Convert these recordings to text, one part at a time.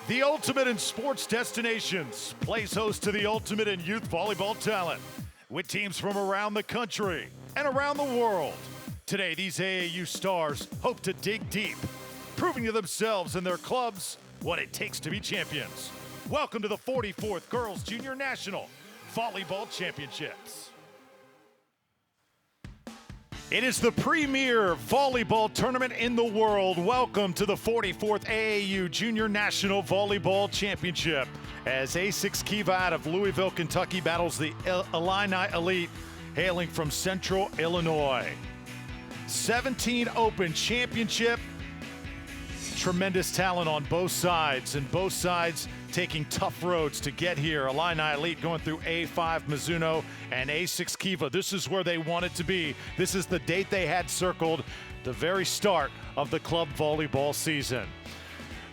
The ultimate in sports destinations, plays host to the ultimate in youth volleyball talent, with teams from around the country and around the world. Today, these AAU stars hope to dig deep, proving to themselves and their clubs what it takes to be champions. Welcome to the 44th Girls Junior National Volleyball Championships. It is the premier volleyball tournament in the world. Welcome to the 44th AAU Junior National Volleyball Championship as Asics KIVA out of Louisville, Kentucky battles the Illini Elite hailing from Central Illinois. 17 Open Championship. Tremendous talent on both sides, and both sides taking tough roads to get here. Illini Elite going through A5 Mizuno and Asics KIVA. This is where they wanted to be. This is the date they had circled, the very start of the club volleyball season.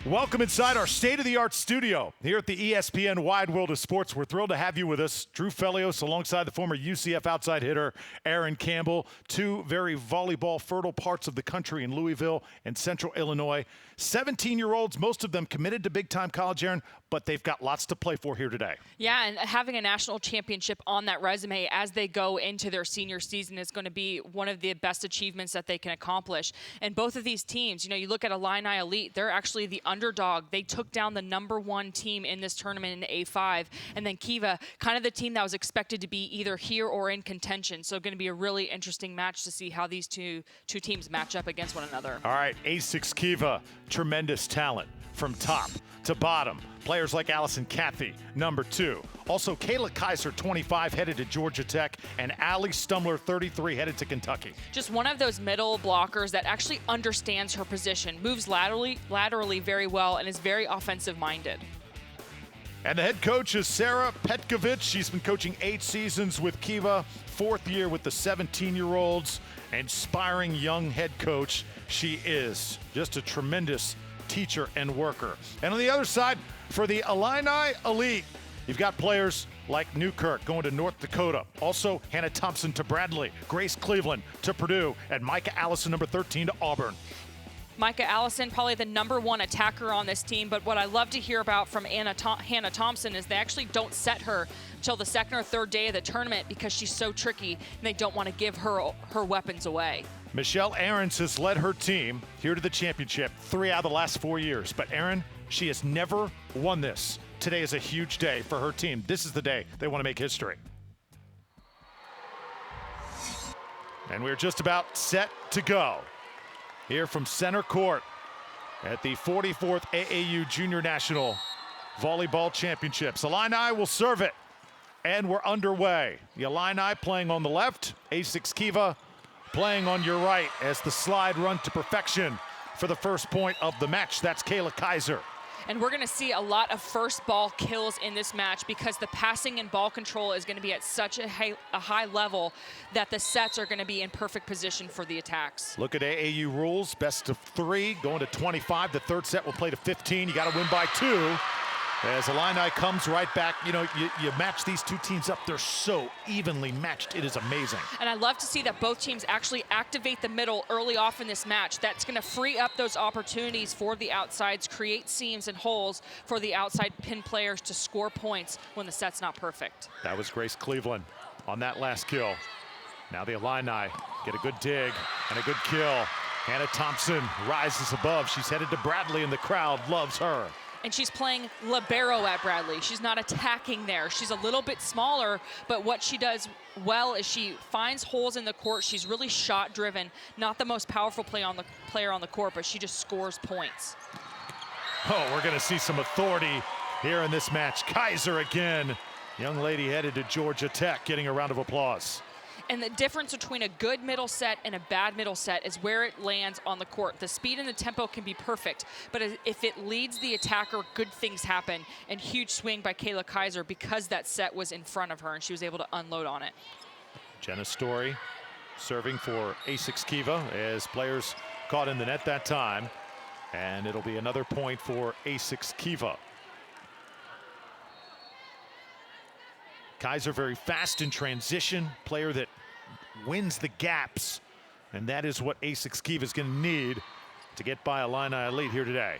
Welcome inside our state-of-the-art studio here at the ESPN Wide World of Sports. We're thrilled to have you with us. Drew Felios alongside the former UCF outside hitter Aaron Campbell. Two very volleyball fertile parts of the country in Louisville and Central Illinois. 17-year-olds, most of them committed to big-time college, Aaron, but they've got lots to play for here today. Yeah, and having a national championship on that resume as they go into their senior season is going to be one of the best achievements that they can accomplish. And both of these teams, you look at Illini Elite, they're actually the underdog. They took down the #1 team in this tournament in A5. And then KIVA, kind of the team that was expected to be either here or in contention. So going to be a really interesting match to see how these two teams match up against one another. All right, Asics KIVA, tremendous talent from top to bottom. Players like Allison, #2. Also, Kayla Kaiser, 25, headed to Georgia Tech, and Allie Stumler, 33, headed to Kentucky. Just one of those middle blockers that actually understands her position, moves laterally very well, and is very offensive-minded. And the head coach is Sarah Petkovic. She's been coaching 8 seasons with KIVA, 4th year with the 17-year-olds. Inspiring young head coach she is. Just a tremendous teacher and worker. And on the other side, for the Illini Elite, you've got players like Newkirk going to North Dakota. Also, Hannah Thompson to Bradley, Grace Cleveland to Purdue, and Micah Allison, number 13, to Auburn. Micah Allison, probably the #1 attacker on this team, but what I love to hear about from Hannah Thompson is they actually don't set her until the 2nd or 3rd day of the tournament because she's so tricky, and they don't want to give her weapons away. Michelle Ahrens has led her team here to the championship 3 out of the last 4 years, but Aaron, she has never won this. Today is a huge day for her team. This is the day they want to make history. And we're just about set to go here from center court at the 44th AAU Junior National Volleyball Championships. Illini will serve it, and we're underway. The Illini playing on the left, Asics KIVA playing on your right as the slide run to perfection for the first point of the match. That's Kayla Kaiser. And we're going to see a lot of first ball kills in this match because the passing and ball control is going to be at such a high level that the sets are going to be in perfect position for the attacks. Look at AAU rules, best of 3, going to 25. The 3rd set will play to 15. You got to win by 2. As Illini comes right back, you match these two teams up. They're so evenly matched. It is amazing. And I love to see that both teams actually activate the middle early off in this match. That's going to free up those opportunities for the outsides, create seams and holes for the outside pin players to score points when the set's not perfect. That was Grace Cleveland on that last kill. Now the Illini get a good dig and a good kill. Hannah Thompson rises above. She's headed to Bradley, and the crowd loves her. And she's playing libero at Bradley. She's not attacking there. She's a little bit smaller, but what she does well is she finds holes in the court. She's really shot-driven. Not the most powerful player on the court, but she just scores points. Oh, we're going to see some authority here in this match. Kaiser again. Young lady headed to Georgia Tech, getting a round of applause. And the difference between a good middle set and a bad middle set is where it lands on the court. The speed and the tempo can be perfect, but if it leads the attacker, good things happen. And huge swing by Kayla Kaiser because that set was in front of her and she was able to unload on it. Jenna Story serving for Asics KIVA as players caught in the net that time. And it'll be another point for Asics KIVA. Kaiser very fast in transition, player that wins the gaps, and that is what Asics KIVA is going to need to get by Illini Elite here today.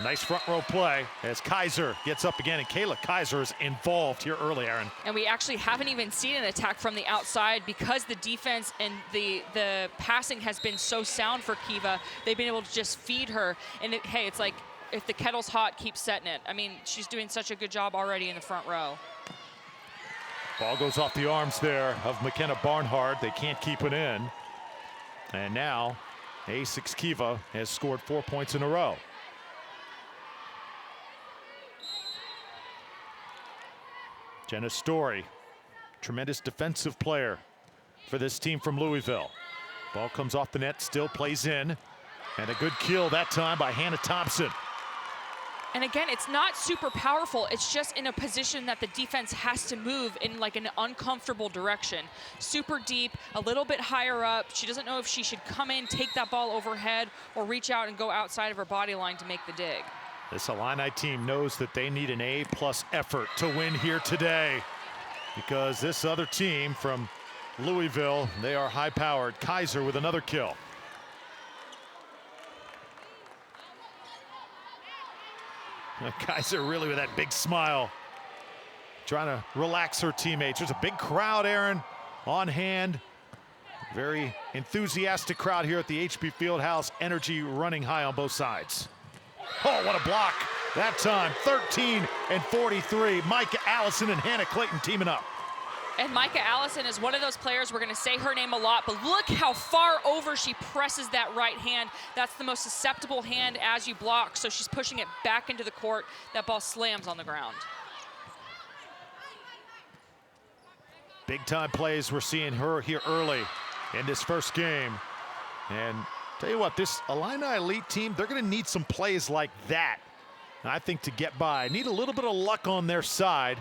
Nice front row play as Kaiser gets up again, and Kayla Kaiser is involved here early, Aaron. And we actually haven't even seen an attack from the outside because the defense and the passing has been so sound for KIVA. They've been able to just feed her. And hey, it's like if the kettle's hot, keep setting it. I mean, she's doing such a good job already in the front row. Ball goes off the arms there of McKenna Barnhart. They can't keep it in. And now Asics KIVA has scored 4 points in a row. Jenna Story, tremendous defensive player for this team from Louisville. Ball comes off the net, still plays in. And a good kill that time by Hannah Thompson. And again, it's not super powerful. It's just in a position that the defense has to move in like an uncomfortable direction. Super deep, a little bit higher up. She doesn't know if she should come in, take that ball overhead, or reach out and go outside of her body line to make the dig. This Illini team knows that they need an A+ effort to win here today, because this other team from Louisville, they are high-powered. Kaiser with another kill. Kaiser really with that big smile, trying to relax her teammates. There's a big crowd, Aaron, on hand. Very enthusiastic crowd here at the HP Fieldhouse. Energy running high on both sides. Oh, what a block that time. 13 and 43. Micah Allison and Hannah Clayton teaming up. And Micah Allison is one of those players, we're going to say her name a lot, but look how far over she presses that right hand. That's the most susceptible hand as you block, so she's pushing it back into the court. That ball slams on the ground. Big time plays we're seeing her here early in this first game. And tell you what, this Illini Elite team, they're going to need some plays like that, I think, to get by. Need a little bit of luck on their side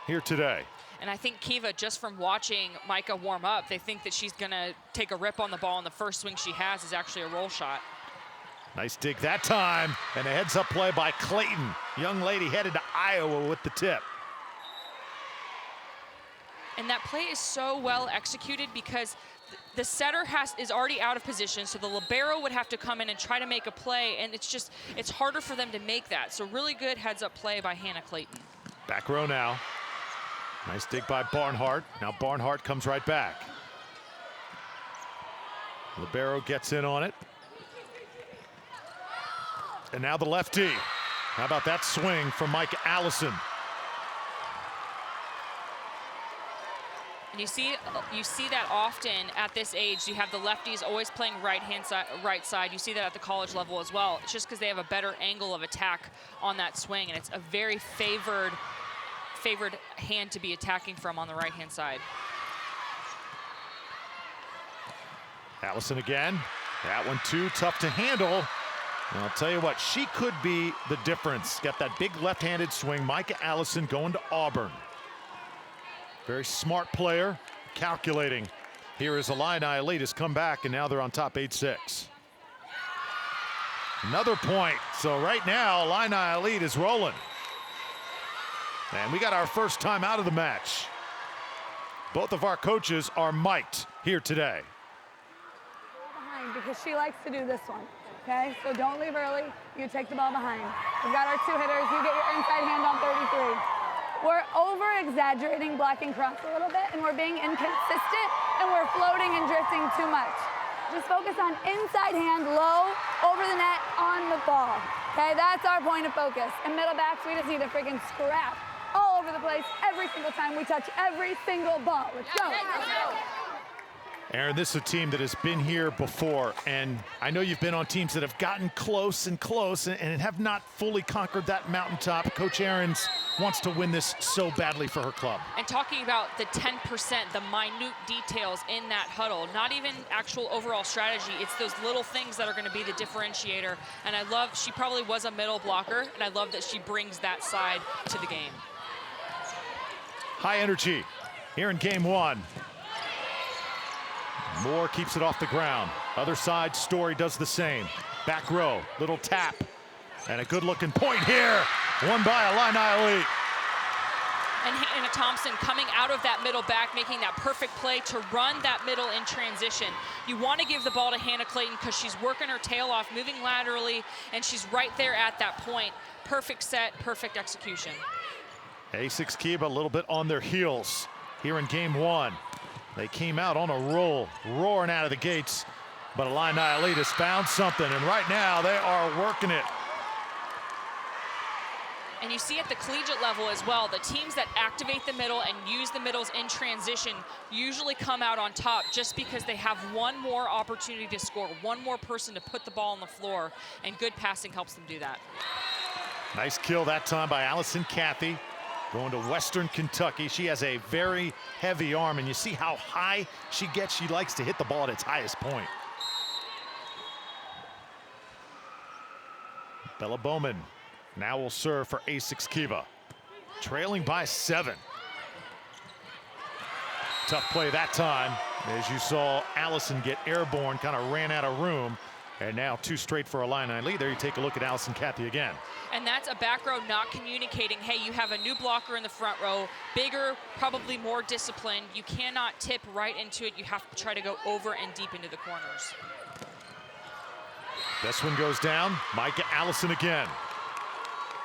here today. And I think KIVA, just from watching Micah warm up, they think that she's going to take a rip on the ball, and the first swing she has is actually a roll shot. Nice dig that time, and a heads-up play by Clayton. Young lady headed to Iowa with the tip. And that play is so well executed because the setter is already out of position, so the libero would have to come in and try to make a play, and it's harder for them to make that. So really good heads-up play by Hannah Clayton. Back row now. Nice dig by Barnhart. Now Barnhart comes right back. Libero gets in on it. And now the lefty. How about that swing from Micah Allison? And you see that often at this age. You have the lefties always playing right side. You see that at the college level as well. It's just because they have a better angle of attack on that swing, and it's a very favored hand to be attacking from on the right-hand side. Allison again. That one too tough to handle. And I'll tell you what, she could be the difference. Got that big left-handed swing. Micah Allison going to Auburn. Very smart player, calculating. Here is Illini Elite has come back, and now they're on top 8-6. Another point. So right now, Illini Elite is rolling. And we got our first time out of the match. Both of our coaches are mic'd here today. Behind, because she likes to do this one, okay? So don't leave early, you take the ball behind. We've got our two hitters, you get your inside hand on 33. We're over-exaggerating blocking cross a little bit, and we're being inconsistent, and we're floating and drifting too much. Just focus on inside hand, low, over the net, on the ball. Okay, that's our point of focus. And middle backs, we just need to freaking scrap all over the place every single time we touch every single ball. Let's go. Aaron, this is a team that has been here before, and I know you've been on teams that have gotten close and close and have not fully conquered that mountaintop. Coach Aarons wants to win this so badly for her club. And talking about the 10%, the minute details in that huddle, not even actual overall strategy, it's those little things that are going to be the differentiator. And I love, she probably was a middle blocker, and I love that she brings that side to the game. High energy here in game one. Moore keeps it off the ground. Other side, Story does the same. Back row, little tap. And a good looking point here. Won by Illini Elite. and Hannah Thompson coming out of that middle back, making that perfect play to run that middle in transition. You want to give the ball to Hannah Clayton because she's working her tail off, moving laterally, and she's right there at that point. Perfect set, perfect execution. Asics KIVA a little bit on their heels here in game one. They came out on a roll, roaring out of the gates, but Illini Elite has found something, and right now they are working it. And you see at the collegiate level as well, the teams that activate the middle and use the middles in transition usually come out on top just because they have one more opportunity to score, one more person to put the ball on the floor, and good passing helps them do that. Nice kill that time by Allison Cathy, going to Western Kentucky. She has a very heavy arm, and you see how high she gets. She likes to hit the ball at its highest point. Bella Bowman now will serve for Asics KIVA, trailing by 7. Tough play that time. As you saw, Allison get airborne, kind of ran out of room, and now 2 straight for Illini lead. There you take a look at Allison Cathy again. And that's a back row not communicating, hey, you have a new blocker in the front row, bigger, probably more disciplined. You cannot tip right into it. You have to try to go over and deep into the corners. This one goes down. Micah Allison again.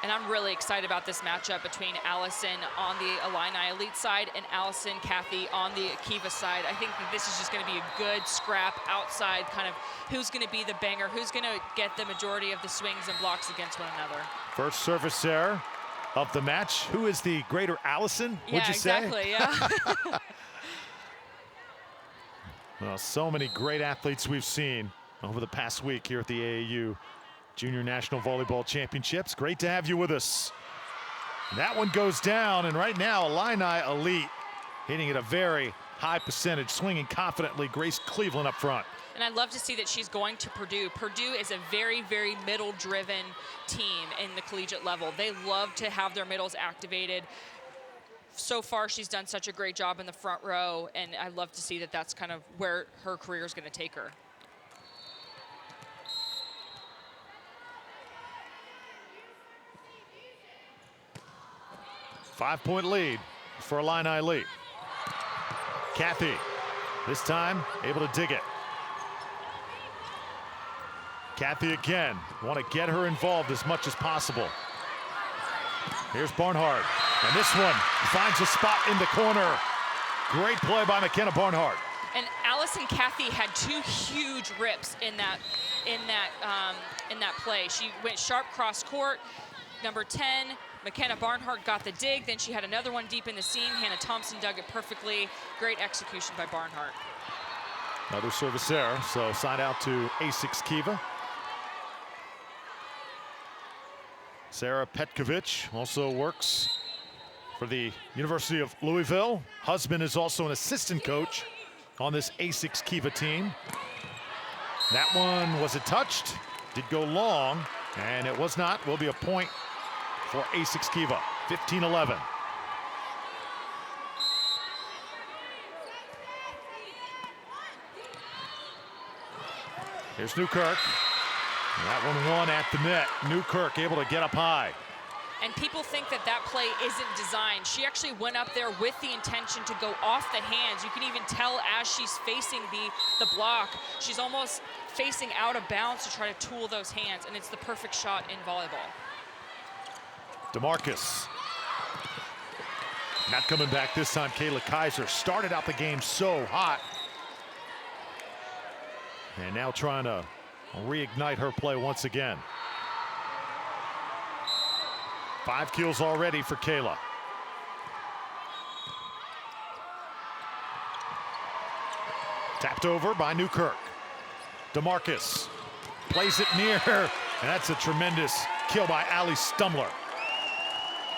And I'm really excited about this matchup between Allison on the Illini Elite side and Allison Cathy on the KIVA side. I think that this is just going to be a good scrap outside, kind of who's going to be the banger, who's going to get the majority of the swings and blocks against one another. First service error of the match. Who is the greater Allison, would you say? Yeah, exactly, yeah. Well, so many great athletes we've seen over the past week here at the AAU Junior National Volleyball Championships. Great to have you with us. That one goes down, and right now, Illini Elite hitting at a very high percentage, swinging confidently. Grace Cleveland up front. And I love to see that she's going to Purdue. Purdue is a very, very middle-driven team in the collegiate level. They love to have their middles activated. So far, she's done such a great job in the front row, and I love to see that that's kind of where her career is going to take her. Five-point lead for Illini Elite. Cathy, this time able to dig it. Cathy again, want to get her involved as much as possible. Here's Barnhart, and this one finds a spot in the corner. Great play by McKenna Barnhart. And Allison Cathy had 2 huge rips in that play. She went sharp cross court. Number 10, McKenna Barnhart got the dig. Then she had another one deep in the seam. Hannah Thompson dug it perfectly. Great execution by Barnhart. Another service error, so side out to Asics KIVA. Sarah Petkovic also works for the University of Louisville. Husband is also an assistant coach on this Asics KIVA team. That one, was it touched? Did go long, and it was not. Will be a point for Asics KIVA, 15-11. Here's Newkirk. That one won at the net. Newkirk able to get up high. And people think that that play isn't designed. She actually went up there with the intention to go off the hands. You can even tell as she's facing the block, she's almost facing out of bounds to try to tool those hands, and it's the perfect shot in volleyball. DeMarcus. Not coming back this time. Kayla Kaiser started out the game so hot. And now trying to reignite her play once again. 5 kills already for Kayla. Tapped over by Newkirk. DeMarcus plays it near her, and that's a tremendous kill by Allie Stumler.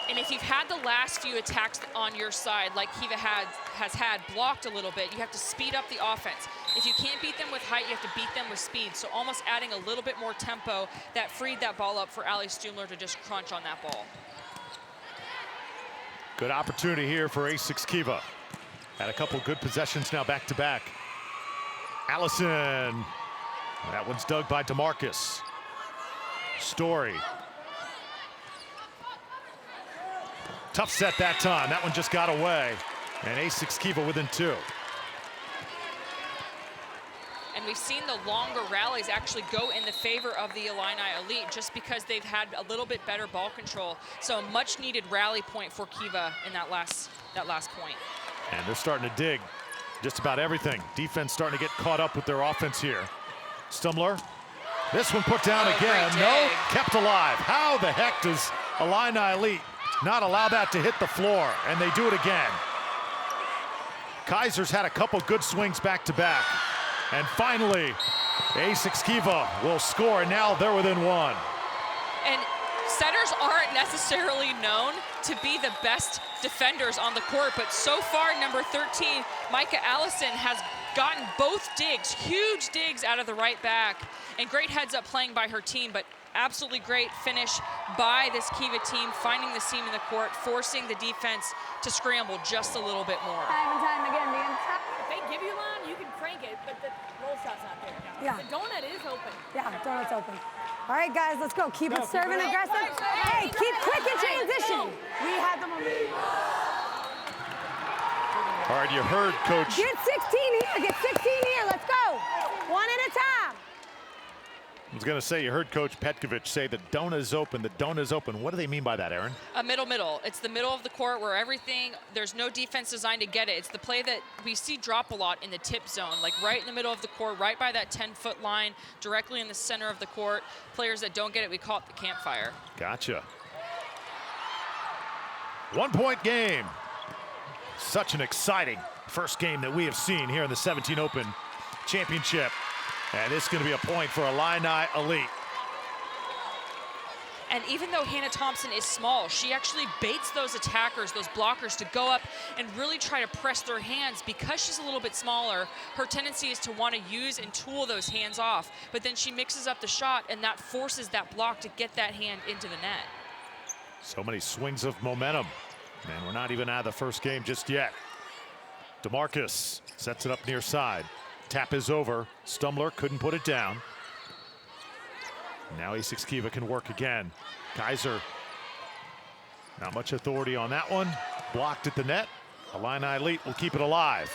And if you've had the last few attacks on your side, like KIVA has had blocked a little bit, you have to speed up the offense. If you can't beat them with height, you have to beat them with speed. So almost adding a little bit more tempo that freed that ball up for Allie Stumler to just crunch on that ball. Good opportunity here for Asics KIVA. Had a couple good possessions now back to back. Allison. That one's dug by DeMarcus. Story. Tough set that time. That one just got away. And Asics KIVA within 2. And we've seen the longer rallies actually go in the favor of the Illini Elite just because they've had a little bit better ball control. So a much needed rally point for KIVA in that last point. And they're starting to dig just about everything. Defense starting to get caught up with their offense here. Stumler, this one put down again. No, kept alive. How the heck does Illini Elite not allow that to hit the floor? And they do it again. Kaiser's had a couple good swings back to back. And finally, Asics KIVA will score, and now they're within 1. And setters aren't necessarily known to be the best defenders on the court, but so far, number 13, Allison, has gotten both digs, huge digs out of the right back, and great heads-up playing by her team, but absolutely great finish by this KIVA team, finding the seam in the court, forcing the defense to scramble just a little bit more. Time and time again, if they give you line, you can crank it, but the roll shot's not there. Yeah. The donut is open. Yeah, donut's open. All right, guys, let's go. Keep it serving aggressive. Hey, keep quick in transition. We had them on the... All right, you heard, Coach. Get 16 here, get 16 here, let's go. One at a time. I was going to say, you heard Coach Petkovic say the donut is open, the donut is open. What do they mean by that, Aaron? A middle. It's the middle of the court where there's no defense designed to get it. It's the play that we see drop a lot in the tip zone, like right in the middle of the court, right by that 10-foot line, directly in the center of the court. Players that don't get it, we call it the campfire. Gotcha. 1-point game. Such an exciting first game that we have seen here in the 17 Open Championship. And it's going to be a point for Illini Elite. And even though Hannah Thompson is small, she actually baits those attackers, those blockers, to go up and really try to press their hands. Because she's a little bit smaller, her tendency is to want to use and tool those hands off. But then she mixes up the shot, and that forces that block to get that hand into the net. So many swings of momentum. And we're not even out of the first game just yet. DeMarcus sets it up near side. Tap is over. Stumler couldn't put it down. Now Asics KIVA can work again. Kaiser, not much authority on that one. Blocked at the net. Illini Elite will keep it alive.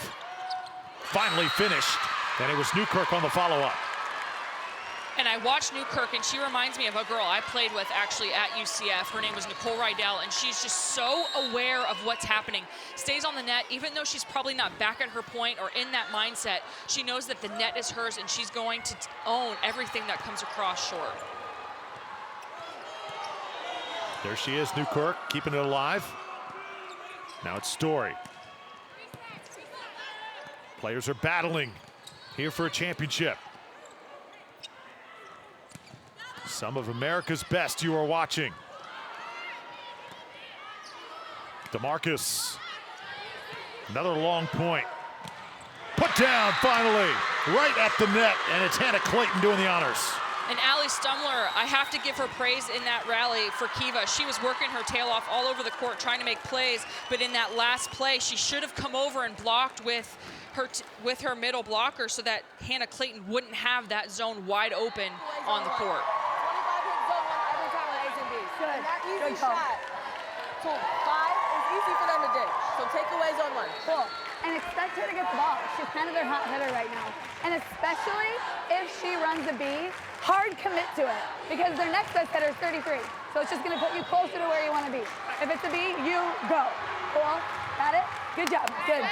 Finally finished, and it was Newkirk on the follow-up. And I watched Newkirk, and she reminds me of a girl I played with actually at UCF. Her name was Nicole Rydell, and she's just so aware of what's happening. Stays on the net, even though she's probably not back at her point or in that mindset. She knows that the net is hers, and she's going to own everything that comes across short. There she is, Newkirk, keeping it alive. Now it's Story. Players are battling here for a championship. Some of America's best you are watching. DeMarcus. Another long point. Put down finally, right at the net, and it's Hannah Clayton doing the honors. And Allie Stumler, I have to give her praise in that rally for KIVA. She was working her tail off all over the court trying to make plays, but in that last play, she should have come over and blocked with her middle blocker so that Hannah Clayton wouldn't have that zone wide open on the court. And that easy shot. So 5 is easy for them to dig. So take away zone 1. Cool. And expect her to get the ball. She's kind of their hot hitter right now. And especially if she runs a B, hard commit to it. Because their next best hitter is 33. So it's just going to put you closer to where you want to be. If it's a B, you go. Cool. Got it? Good job. Good.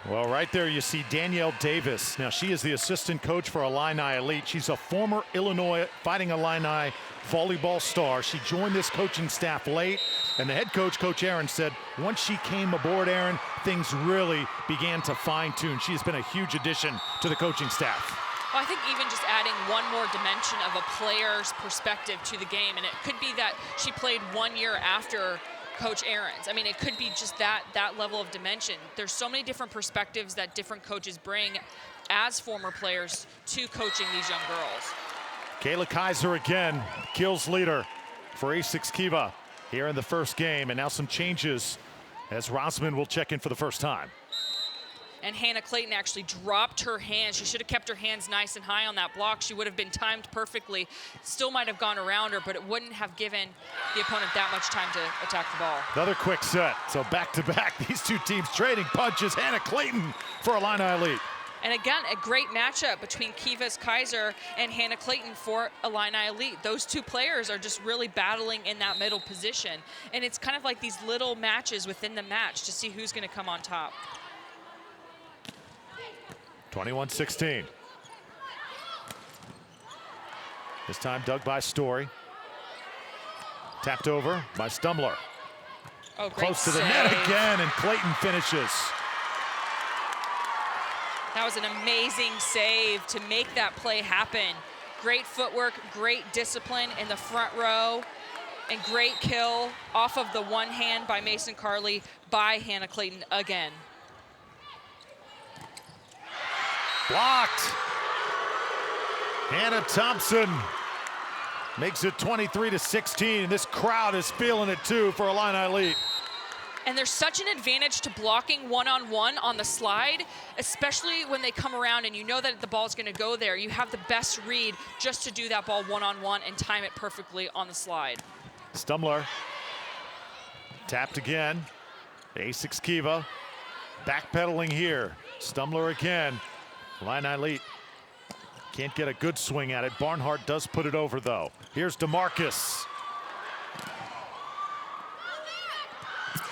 Well, right there you see Danielle Davis. Now, she is the assistant coach for Illini Elite. She's a former Illinois Fighting Illini volleyball star. She joined this coaching staff late, and the head coach, Coach Aaron, said once she came aboard, Aaron, things really began to fine-tune. She has been a huge addition to the coaching staff. Well, I think even just adding one more dimension of a player's perspective to the game, and it could be that she played 1 year after Coach Aaron's. I mean, it could be just that level of dimension. There's so many different perspectives that different coaches bring as former players to coaching these young girls. Kayla Kaiser again, kills leader for Asics KIVA here in the first game, and now some changes as Rosman will check in for the first time. And Hannah Clayton actually dropped her hands. She should have kept her hands nice and high on that block. She would have been timed perfectly. Still might have gone around her, but it wouldn't have given the opponent that much time to attack the ball. Another quick set. So back-to-back, these two teams trading punches. Hannah Clayton for Illini Elite. And again, a great matchup between Kayla Kaiser and Hannah Clayton for Illini Elite. Those two players are just really battling in that middle position. And it's kind of like these little matches within the match to see who's going to come on top. 21-16. This time dug by Story. Tapped over by Stumbler. Oh, great Close to the save. net again, and Clayton finishes. That was an amazing save to make that play happen. Great footwork, great discipline in the front row, and great kill off of the one hand by Mason Carley by Hannah Clayton again. Blocked. Hannah Thompson makes it 23-16. This crowd is feeling it too for Illini Elite. And there's such an advantage to blocking one-on-one on the slide, especially when they come around and you know that the ball's going to go there. You have the best read just to do that ball one-on-one and time it perfectly on the slide. Stumbler tapped again. Asics KIVA backpedaling here. Stumbler again. Illini Elite can't get a good swing at it. Barnhart does put it over though. Here's DeMarcus.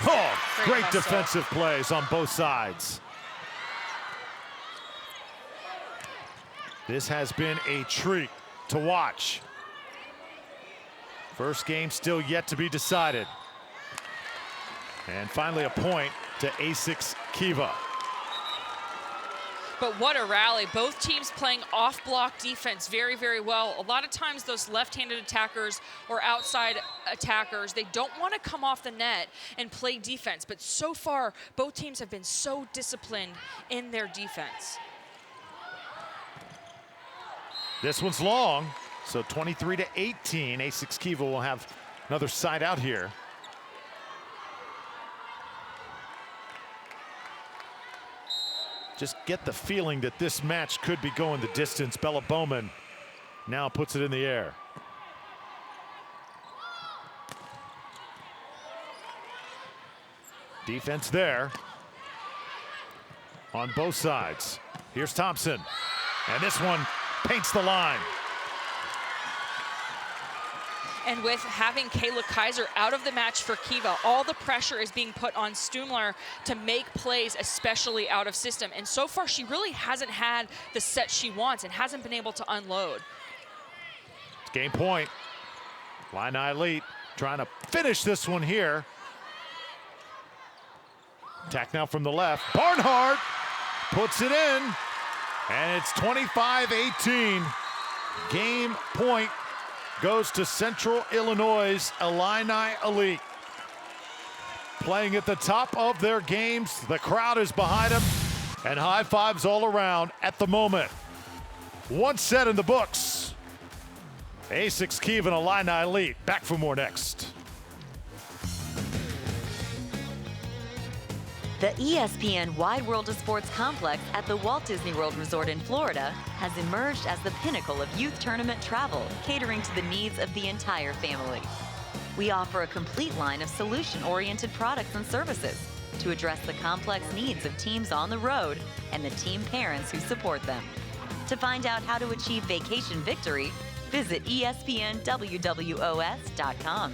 Oh, great defensive plays on both sides. This has been a treat to watch. First game still yet to be decided. And finally a point to Asics KIVA. But what a rally. Both teams playing off-block defense very, very well. A lot of times those left-handed attackers or outside attackers, they don't want to come off the net and play defense. But so far, both teams have been so disciplined in their defense. This one's long, so 23-18. Asics KIVA will have another side out here. Just get the feeling that this match could be going the distance. Bella Bowman now puts it in the air. Defense there on both sides. Here's Thompson, and this one paints the line. And with having Kayla Kaiser out of the match for KIVA, all the pressure is being put on Stumbler to make plays, especially out of system. And so far, she really hasn't had the set she wants and hasn't been able to unload. Game point. Illini Elite trying to finish this one here. Attack now from the left. Barnhart puts it in, and it's 25-18. Game point goes to Central Illinois' Illini Elite. Playing at the top of their games. The crowd is behind them, and high fives all around at the moment. One set in the books. Asics KIVA and Illini Elite. Back for more next. The ESPN Wide World of Sports complex at the Walt Disney World Resort in Florida has emerged as the pinnacle of youth tournament travel, catering to the needs of the entire family. We offer a complete line of solution-oriented products and services to address the complex needs of teams on the road and the team parents who support them. To find out how to achieve vacation victory, visit ESPNWWOS.com.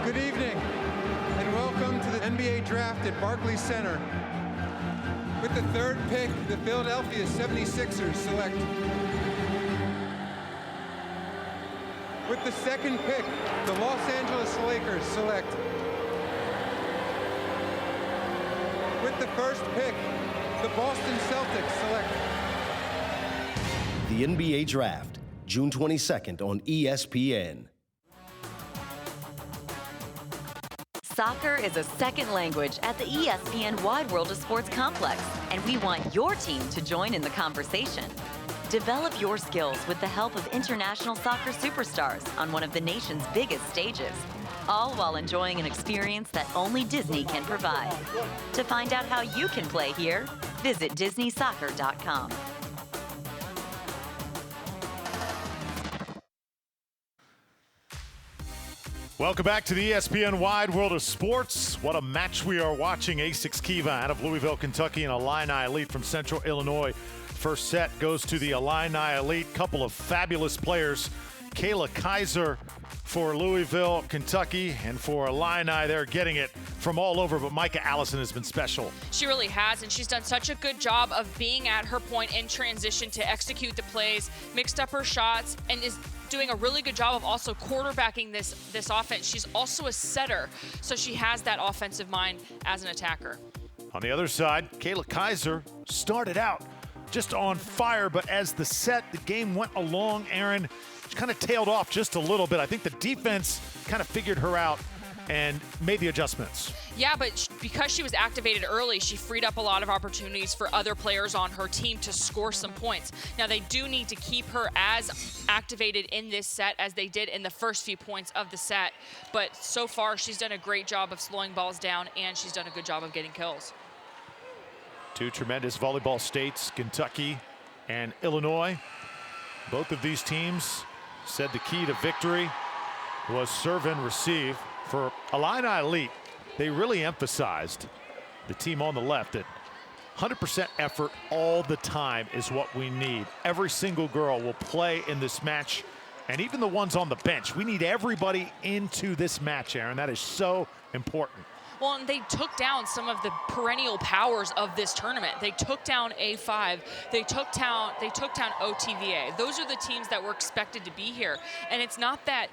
Good evening, and welcome to the NBA Draft at Barclays Center. With the third pick, the Philadelphia 76ers select. With the second pick, the Los Angeles Lakers select. With the first pick, the Boston Celtics select. The NBA Draft, June 22nd on ESPN. Soccer is a second language at the ESPN Wide World of Sports complex, and we want your team to join in the conversation. Develop your skills with the help of international soccer superstars on one of the nation's biggest stages. all while enjoying an experience that only Disney can provide. To find out how you can play here, visit DisneySoccer.com. Welcome back to the ESPN Wide World of Sports. What a match we are watching. Asics KIVA out of Louisville, Kentucky, and Illini Elite from Central Illinois. First set goes to the Illini Elite. Couple of fabulous players. Kayla Kaiser for Louisville, Kentucky, and for Illini, they're getting it from all over, but Micah Allison has been special. She really has, and she's done such a good job of being at her point in transition to execute the plays, mixed up her shots, and is doing a really good job of also quarterbacking this offense. She's also a setter, so she has that offensive mind as an attacker. On the other side, Kayla Kaiser started out just on fire, but as the game went along, Aaron, she kind of tailed off just a little bit. I think the defense kind of figured her out and made the adjustments. Yeah, but because she was activated early, she freed up a lot of opportunities for other players on her team to score some points. Now, they do need to keep her as activated in this set as they did in the first few points of the set. But so far, she's done a great job of slowing balls down, and she's done a good job of getting kills. Two tremendous volleyball states, Kentucky and Illinois. Both of these teams said the key to victory was serve and receive. For Illini Elite, they really emphasized, the team on the left, that 100% effort all the time is what we need. Every single girl will play in this match, and even the ones on the bench. We need everybody into this match, Aaron. That is so important. Well, and they took down some of the perennial powers of this tournament. They took down A5. They took down OTVA. Those are the teams that were expected to be here. And it's not that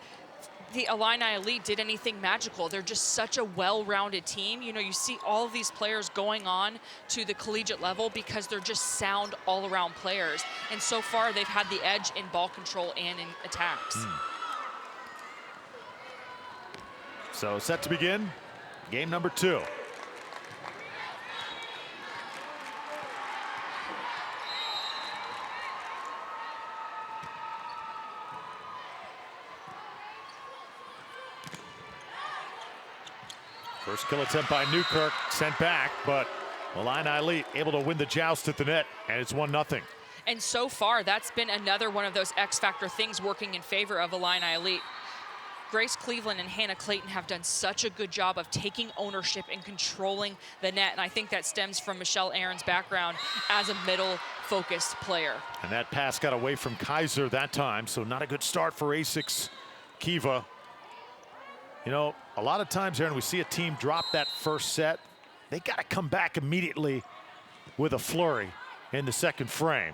the Illini Elite did anything magical. They're just such a well-rounded team. You know, you see all of these players going on to the collegiate level because they're just sound all-around players. And so far, they've had the edge in ball control and in attacks. So set to begin. Game number 2. First kill attempt by Newkirk, sent back, but Illini Elite able to win the joust at the net, and it's 1-0. And so far, that's been another one of those X-factor things working in favor of Illini Elite. Grace Cleveland and Hannah Clayton have done such a good job of taking ownership and controlling the net, and I think that stems from Michelle Aaron's background as a middle-focused player. And that pass got away from Kaiser that time, so not a good start for Asics KIVA. You know, a lot of times, Aaron, we see a team drop that first set. They got to come back immediately with a flurry in the second frame,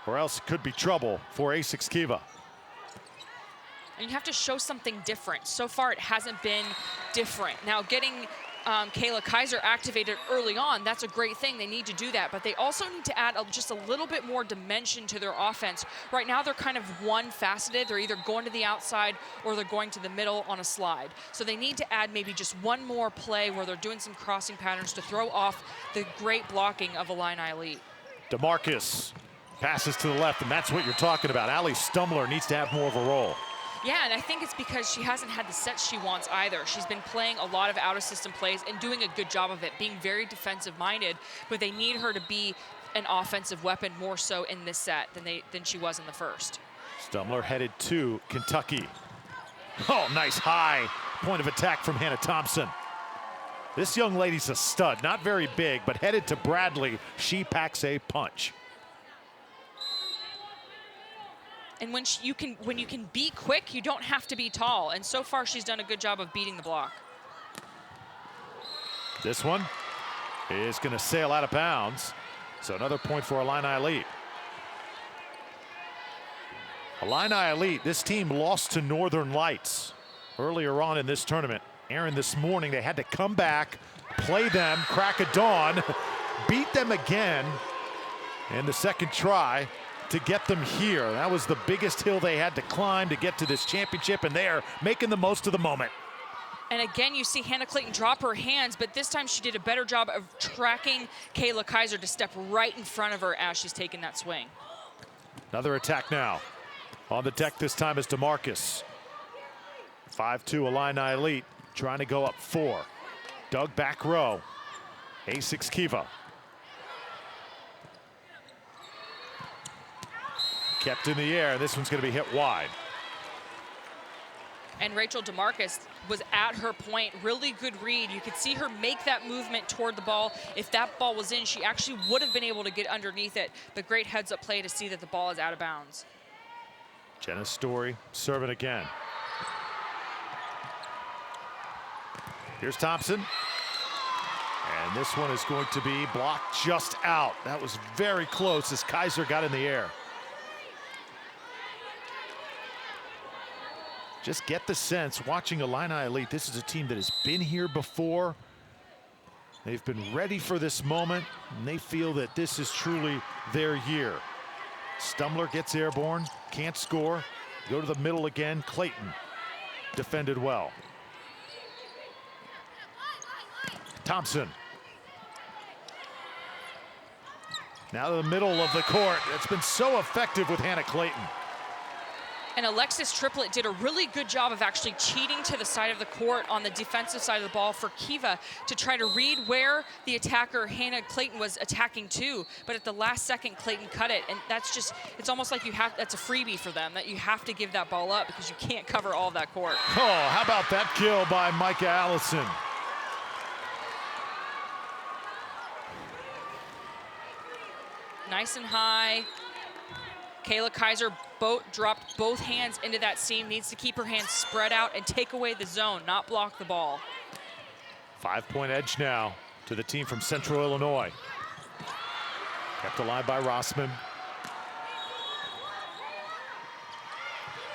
or else it could be trouble for Asics KIVA. And you have to show something different. So far, it hasn't been different. Now, getting Kayla Kaiser activated early on, that's a great thing. They need to do that, but they also need to add just a little bit more dimension to their offense. Right now, they're kind of one-faceted. They're either going to the outside or they're going to the middle on a slide. So they need to add maybe just one more play where they're doing some crossing patterns to throw off the great blocking of Illini Elite. DeMarcus passes to the left, and that's what you're talking about. Allie Stumler needs to have more of a role. Yeah, and I think it's because she hasn't had the sets she wants either. She's been playing a lot of out-of-system plays and doing a good job of it, being very defensive-minded, but they need her to be an offensive weapon more so in this set than she was in the first. Stumler headed to Kentucky. Oh, nice high point of attack from Hannah Thompson. This young lady's a stud, not very big, but headed to Bradley, she packs a punch. And when you can be quick, you don't have to be tall. And so far, she's done a good job of beating the block. This one is going to sail out of bounds. So another point for Illini Elite. Illini Elite, this team lost to Northern Lights earlier on in this tournament. Aaron, this morning, they had to come back, play them, crack of dawn, beat them again in the second try to get them here. That was the biggest hill they had to climb to get to this championship, and they are making the most of the moment. And again, you see Hannah Clayton drop her hands, but this time she did a better job of tracking Kayla Kaiser to step right in front of her as she's taking that swing. Another attack now. On the deck this time is DeMarcus. 5-2 Illini Elite trying to go up 4. Doug back row. Asics KIVA. Kept in the air. This one's going to be hit wide. And Rachel DeMarcus was at her point. Really good read. You could see her make that movement toward the ball. If that ball was in, she actually would have been able to get underneath it. But great heads-up play to see that the ball is out of bounds. Jenna Story serving again. Here's Thompson. And this one is going to be blocked just out. That was very close as Kaiser got in the air. Just get the sense, watching Illini Elite, this is a team that has been here before. They've been ready for this moment, and they feel that this is truly their year. Stumler gets airborne, can't score. Go to the middle again, Clayton defended well. Thompson. Now to the middle of the court. It's been so effective with Hannah Clayton. And Alexis Triplett did a really good job of actually cheating to the side of the court on the defensive side of the ball for KIVA to try to read where the attacker, Hannah Clayton, was attacking to. But at the last second, Clayton cut it. And that's just, it's almost like that's a freebie for them, that you have to give that ball up because you can't cover all of that court. Oh, how about that kill by Micah Allison? Nice and high. Kayla Kaiser dropped both hands into that seam, needs to keep her hands spread out and take away the zone, not block the ball. 5-point edge now to the team from Central Illinois. Kept alive by Rossman.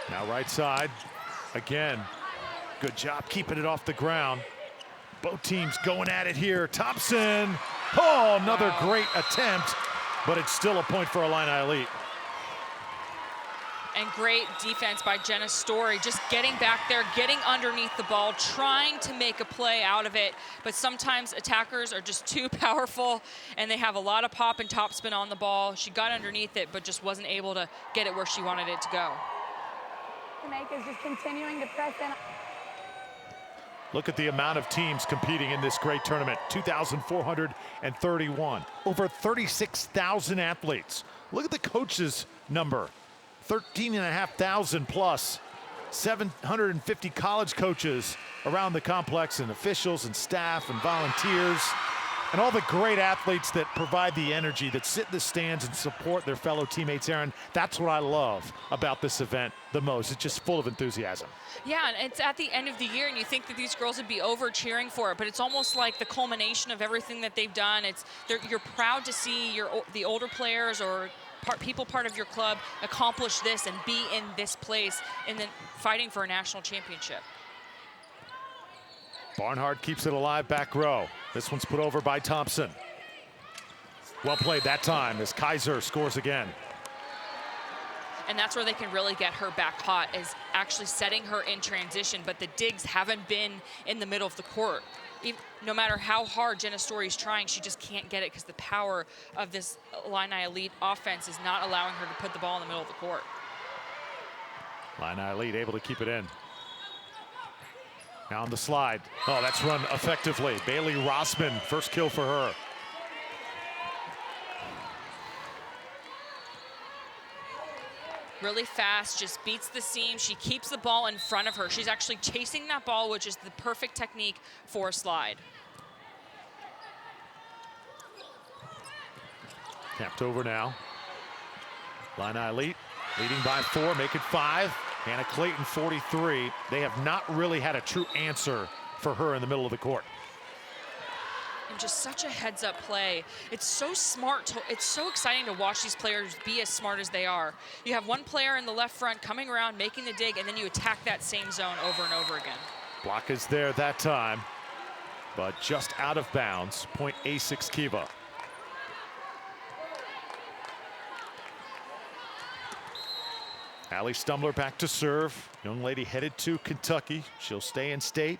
Now right side, again, good job keeping it off the ground. Both teams going at it here. Thompson, oh, another great attempt, but it's still a point for Illini Elite. And great defense by Jenna Story, just getting back there, getting underneath the ball, trying to make a play out of it. But sometimes attackers are just too powerful, and they have a lot of pop and topspin on the ball. She got underneath it, but just wasn't able to get it where she wanted it to go. Is just continuing to press in. Look at the amount of teams competing in this great tournament. 2,431. Over 36,000 athletes. Look at the coaches' number. 13,500 plus. 750 college coaches around the complex, and officials and staff and volunteers. And all the great athletes that provide the energy, that sit in the stands and support their fellow teammates, Aaron. That's what I love about this event the most. It's just full of enthusiasm. Yeah, and it's at the end of the year, and you think that these girls would be over cheering for it, but it's almost like the culmination of everything that they've done. You're proud to see the older players or people part of your club accomplish this and be in this place and then fighting for a national championship. Barnhart keeps it alive back row. This one's put over by Thompson. Well played that time as Kaiser scores again. And that's where they can really get her back hot, is actually setting her in transition, but the digs haven't been in the middle of the court. No matter how hard Jenna Story's trying, she just can't get it because the power of this Illini Elite offense is not allowing her to put the ball in the middle of the court. Illini Elite able to keep it in. Now on the slide. Oh, that's run effectively. Bailey Rossman, first kill for her. Really fast, just beats the seam. She keeps the ball in front of her. She's actually chasing that ball, which is the perfect technique for a slide. Tapped over now. Illini Elite leading by 4, make it 5. Hannah Clayton, 43. They have not really had a true answer for her in the middle of the court. And just such a heads-up play. It's so smart. It's so exciting to watch these players be as smart as they are. You have one player in the left front coming around, making the dig, and then you attack that same zone over and over again. Block is there that time, but just out of bounds. Point Asics KIVA. Allie Stumler back to serve. Young lady headed to Kentucky. She'll stay in state.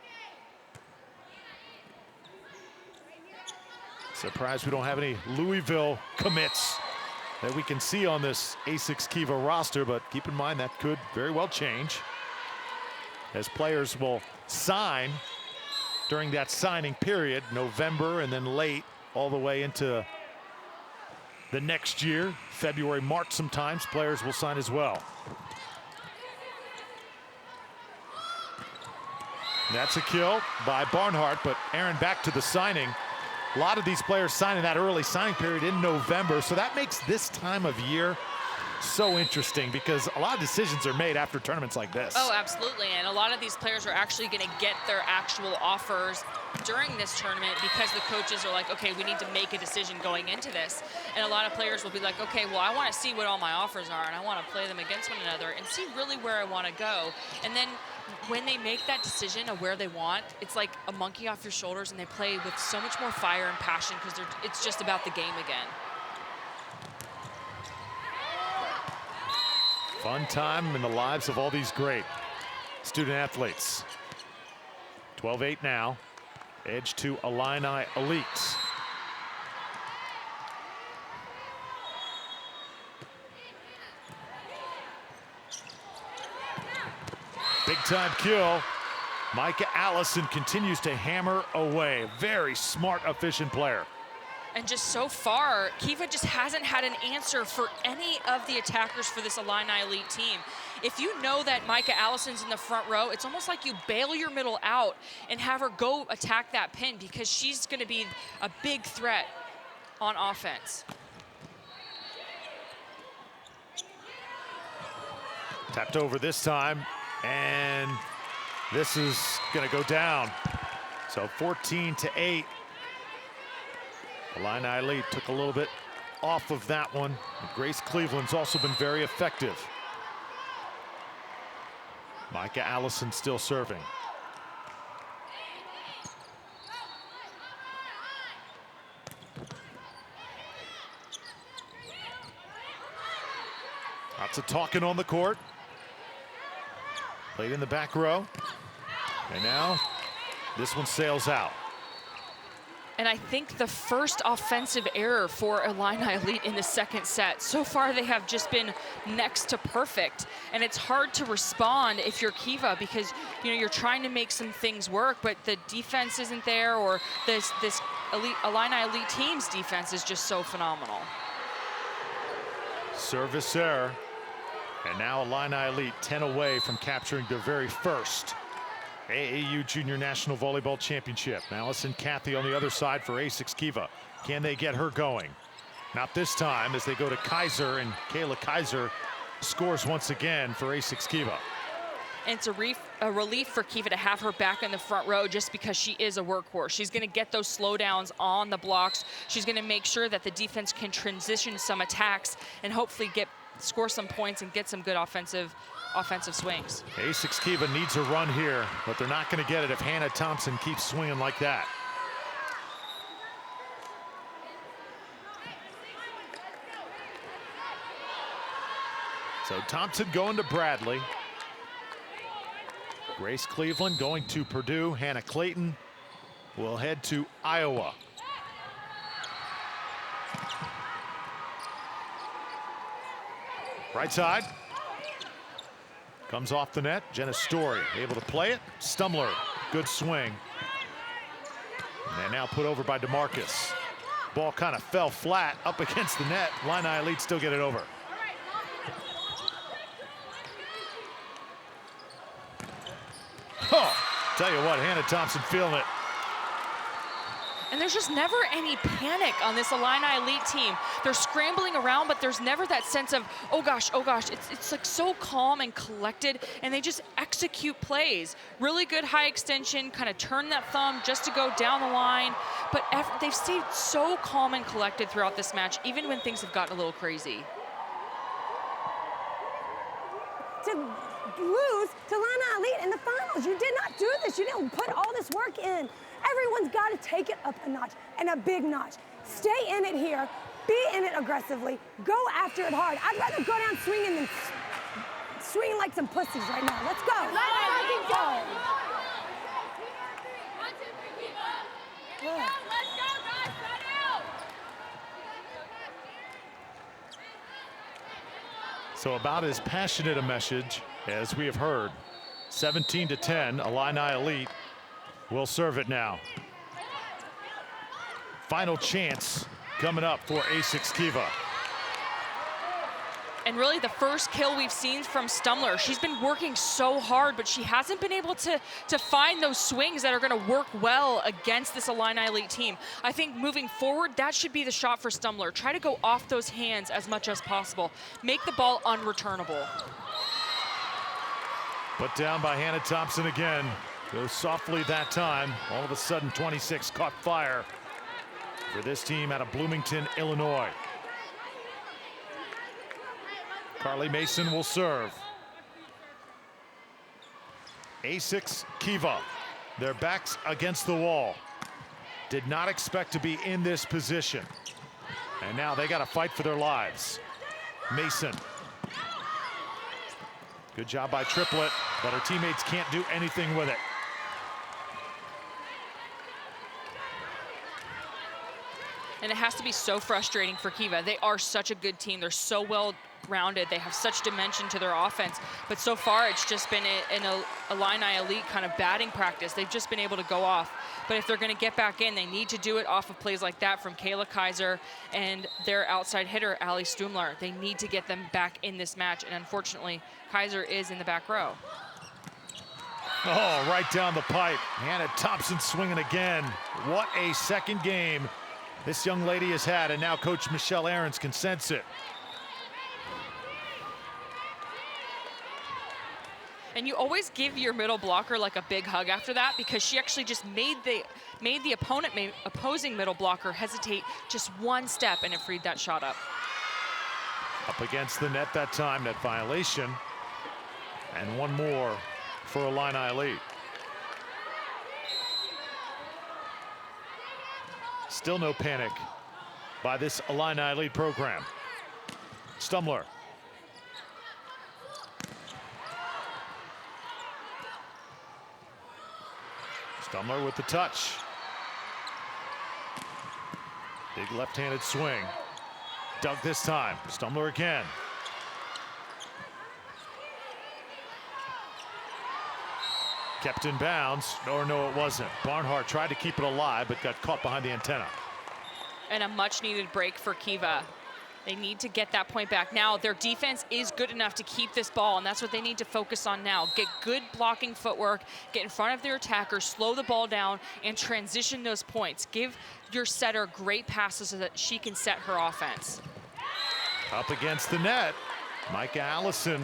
Surprised we don't have any Louisville commits that we can see on this Asics KIVA roster, but keep in mind that could very well change. as players will sign during that signing period, November and then late all the way into the next year, February, March sometimes, players will sign as well. That's a kill by Barnhart, but Aaron, back to the signing. A lot of these players signing that early signing period in November, so that makes this time of year so interesting because a lot of decisions are made after tournaments like this. Oh, absolutely, and a lot of these players are actually going to get their actual offers during this tournament because the coaches are like, okay, we need to make a decision going into this. And a lot of players will be like, okay, well, I want to see what all my offers are, and I want to play them against one another and see really where I want to go. And then when they make that decision of where they want, it's like a monkey off your shoulders, and they play with so much more fire and passion because it's just about the game again. Fun time in the lives of all these great student athletes. 12-8 now. Edge to Illini Elite. Big time kill. Micah Allison continues to hammer away. Very smart, efficient player. And just so far, KIVA just hasn't had an answer for any of the attackers for this Illini Elite team. If you know that Micah Allison's in the front row, it's almost like you bail your middle out and have her go attack that pin because she's going to be a big threat on offense. Tapped over this time, and this is going to go down. So 14-8. Illini Elite took a little bit off of that one. Grace Cleveland's also been very effective. Micah Allison still serving. Lots of talking on the court. Played in the back row. And now this one sails out. And I think the first offensive error for Illini Elite in the second set. So far, they have just been next to perfect. And it's hard to respond if you're KIVA because, you know, you're trying to make some things work, but the defense isn't there, or this Illini Elite team's defense is just so phenomenal. Service error. And now Illini Elite 10 away from capturing their very first AAU Junior National Volleyball Championship. Allison Cathy on the other side for Asics KIVA. Can they get her going? Not this time as they go to Kaiser, and Kayla Kaiser scores once again for Asics KIVA. And it's a relief for KIVA to have her back in the front row just because she is a workhorse. She's going to get those slowdowns on the blocks. She's going to make sure that the defense can transition some attacks and hopefully score some points and get some good offensive swings. Asics KIVA needs a run here, but they're not going to get it if Hannah Thompson keeps swinging like that. So Thompson going to Bradley. Grace Cleveland going to Purdue. Hannah Clayton will head to Iowa. Right side. Comes off the net. Jenna Story able to play it. Stumler, good swing. And they're now put over by DeMarcus. Ball kind of fell flat up against the net. Illini Elite still get it over. Oh, tell you what, Hannah Thompson feeling it. And there's just never any panic on this Illini Elite team. They're scrambling around, but there's never that sense of, oh gosh, oh gosh. It's like so calm and collected, and they just execute plays. Really good high extension, kind of turn that thumb just to go down the line. But they've stayed so calm and collected throughout this match, even when things have gotten a little crazy. To lose to Illini Elite in the finals, you did not do this. You didn't put all this work in. Everyone's got to take it up a notch, and a big notch. Stay in it here, be in it aggressively, go after it hard. I'd rather go down swinging than swinging like some pussies right now. Let's go. Let's go. So about as passionate a message as we have heard 17-10, Illini Elite will serve it now. Final chance coming up for Asics KIVA. And really the first kill we've seen from Stumler. She's been working so hard, but she hasn't been able to find those swings that are gonna work well against this Illini Elite team. I think moving forward, that should be the shot for Stumler. Try to go off those hands as much as possible. Make the ball unreturnable. Put down by Hannah Thompson again. Goes softly that time. All of a sudden, 26 caught fire for this team out of Bloomington, Illinois. Carly Mason will serve. Asics KIVA, their backs against the wall. Did not expect to be in this position. And now they got to fight for their lives. Mason. Good job by Triplett, but her teammates can't do anything with it. And it has to be so frustrating for KIVA. They are such a good team. They're so well rounded. They have such dimension to their offense. But so far, it's just been an Illini Elite kind of batting practice. They've just been able to go off. But if they're going to get back in, they need to do it off of plays like that from Kayla Kaiser and their outside hitter, Ali Stumler. They need to get them back in this match. And unfortunately, Kaiser is in the back row. Oh, right down the pipe. Hannah Thompson swinging again. What a second game this young lady has had, and now Coach Michelle Ahrens can sense it. And you always give your middle blocker like a big hug after that, because she actually just made the opposing middle blocker hesitate just one step, and it freed that shot up. Up against the net that time, net violation. And one more for Illini Elite. Still no panic by this Illini Elite program. Stumler. Stumler with the touch. Big left-handed swing. Dug this time. Stumler again. Kept in bounds, or no, it wasn't. Barnhart tried to keep it alive, but got caught behind the antenna. And a much-needed break for KIVA. They need to get that point back. Now, their defense is good enough to keep this ball, and that's what they need to focus on now. Get good blocking footwork, get in front of their attackers, slow the ball down, and transition those points. Give your setter great passes so that she can set her offense. Up against the net, Micah Allison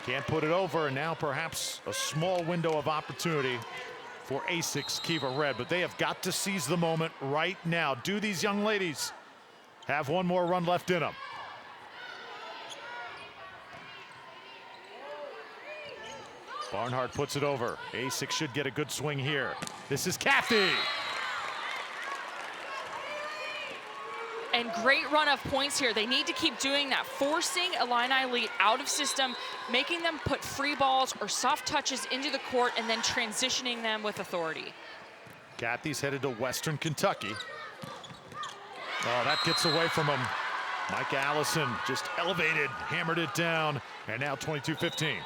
can't put it over, and now perhaps a small window of opportunity for Asics KIVA Red, but they have got to seize the moment right now. Do these young ladies have one more run left in them? Barnhart puts it over. Asics should get a good swing here. This is Kathy. And great run of points here. They need to keep doing that, forcing Illini Elite out of system, making them put free balls or soft touches into the court, and then transitioning them with authority. Kathy's headed to Western Kentucky. Oh, that gets away from him. Micah Allison just elevated, hammered it down, and now 22-15.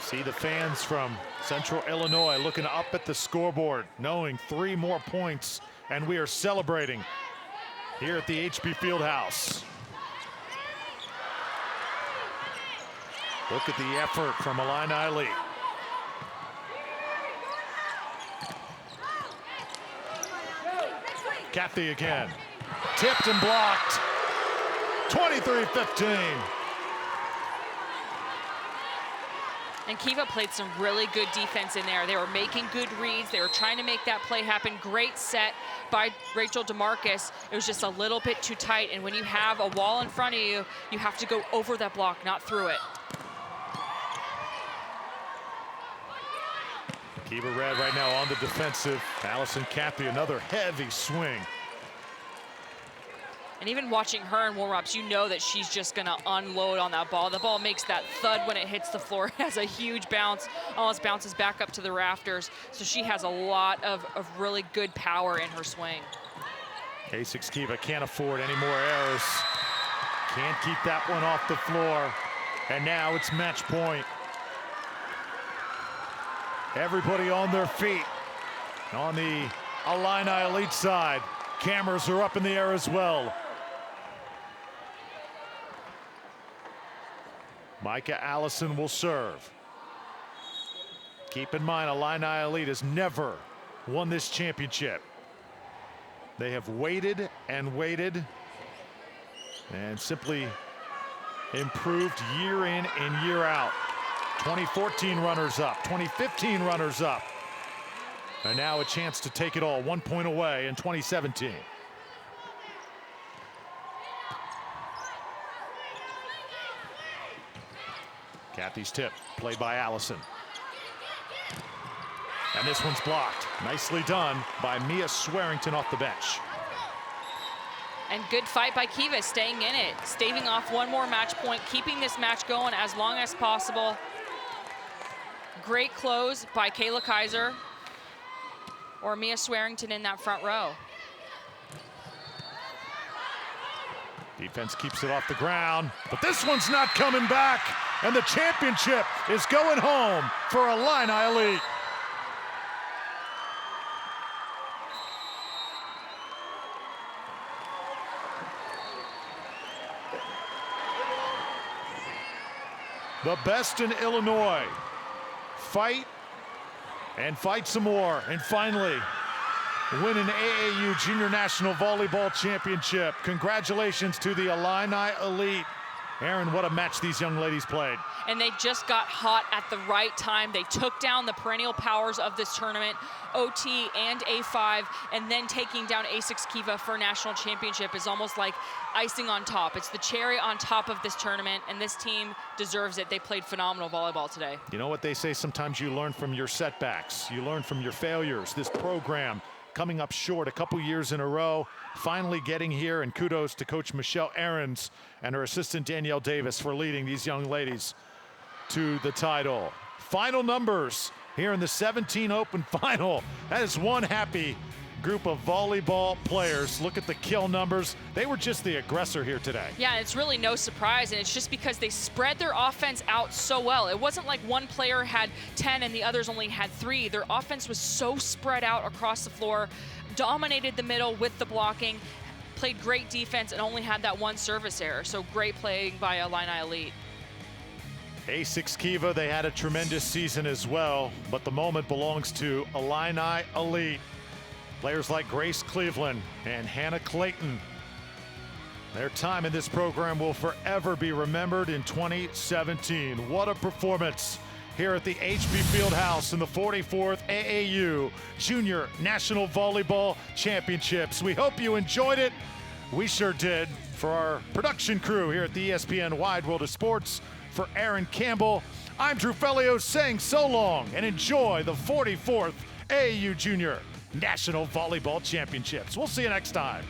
See the fans from Central Illinois looking up at the scoreboard, knowing 3 more points, and we are celebrating here at the HP Fieldhouse. Look at the effort from Illini Elite. Kathy again. Tipped and blocked. 23-15. And KIVA played some really good defense in there. They were making good reads. They were trying to make that play happen. Great set by Rachel DeMarcus. It was just a little bit too tight. And when you have a wall in front of you, you have to go over that block, not through it. KIVA Red right now on the defensive. Allison Kathy, another heavy swing. And even watching her in warm-ups, you know that she's just gonna unload on that ball. The ball makes that thud when it hits the floor. It has a huge bounce, almost bounces back up to the rafters. So she has a lot of really good power in her swing. Asics KIVA can't afford any more errors. Can't keep that one off the floor. And now it's match point. Everybody on their feet on the Illini Elite side. Cameras are up in the air as well. Micah Allison will serve. Keep in mind, Illini Elite has never won this championship. They have waited and waited and simply improved year in and year out. 2014 runners-up, 2015 runners-up. And now a chance to take it all, 1 point away in 2017. Kathy's tip, played by Allison. And this one's blocked. Nicely done by Mia Swearington off the bench. And good fight by KIVA, staying in it, staving off one more match point, keeping this match going as long as possible. Great close by Kayla Kaiser or Mia Swearington in that front row. Defense keeps it off the ground, but this one's not coming back. And the championship is going home for Illini Elite. The best in Illinois. Fight and fight some more. And finally, win an AAU Junior National Volleyball Championship. Congratulations to the Illini Elite. Aaron, what a match these young ladies played. And they just got hot at the right time. They took down the perennial powers of this tournament, OT and A5, and then taking down Asics KIVA for a national championship is almost like icing on top. It's the cherry on top of this tournament, and this team deserves it. They played phenomenal volleyball today. You know what they say, sometimes you learn from your setbacks. You learn from your failures. This program coming up short a couple years in a row, finally getting here, and kudos to Coach Michelle Ahrens and her assistant Danielle Davis for leading these young ladies to the title. Final numbers here in the 17 Open Final. That is one happy group of volleyball players. Look at the kill numbers. They were just the aggressor here today. Yeah, it's really no surprise, and it's just because they spread their offense out so well. It wasn't like one player had 10 and the others only had 3. Their offense was so spread out across the floor, dominated the middle with the blocking, played great defense, and only had that one service error. So great playing by Illini Elite. Asics KIVA, they had a tremendous season as well, but the moment belongs to Illini Elite. Players like Grace Cleveland and Hannah Clayton. Their time in this program will forever be remembered in 2017. What a performance here at the HB Fieldhouse in the 44th AAU Junior National Volleyball Championships. We hope you enjoyed it. We sure did. For our production crew here at the ESPN Wide World of Sports, for Aaron Campbell, I'm Drew Felios saying so long and enjoy the 44th AAU Junior National Volleyball Championships. We'll see you next time.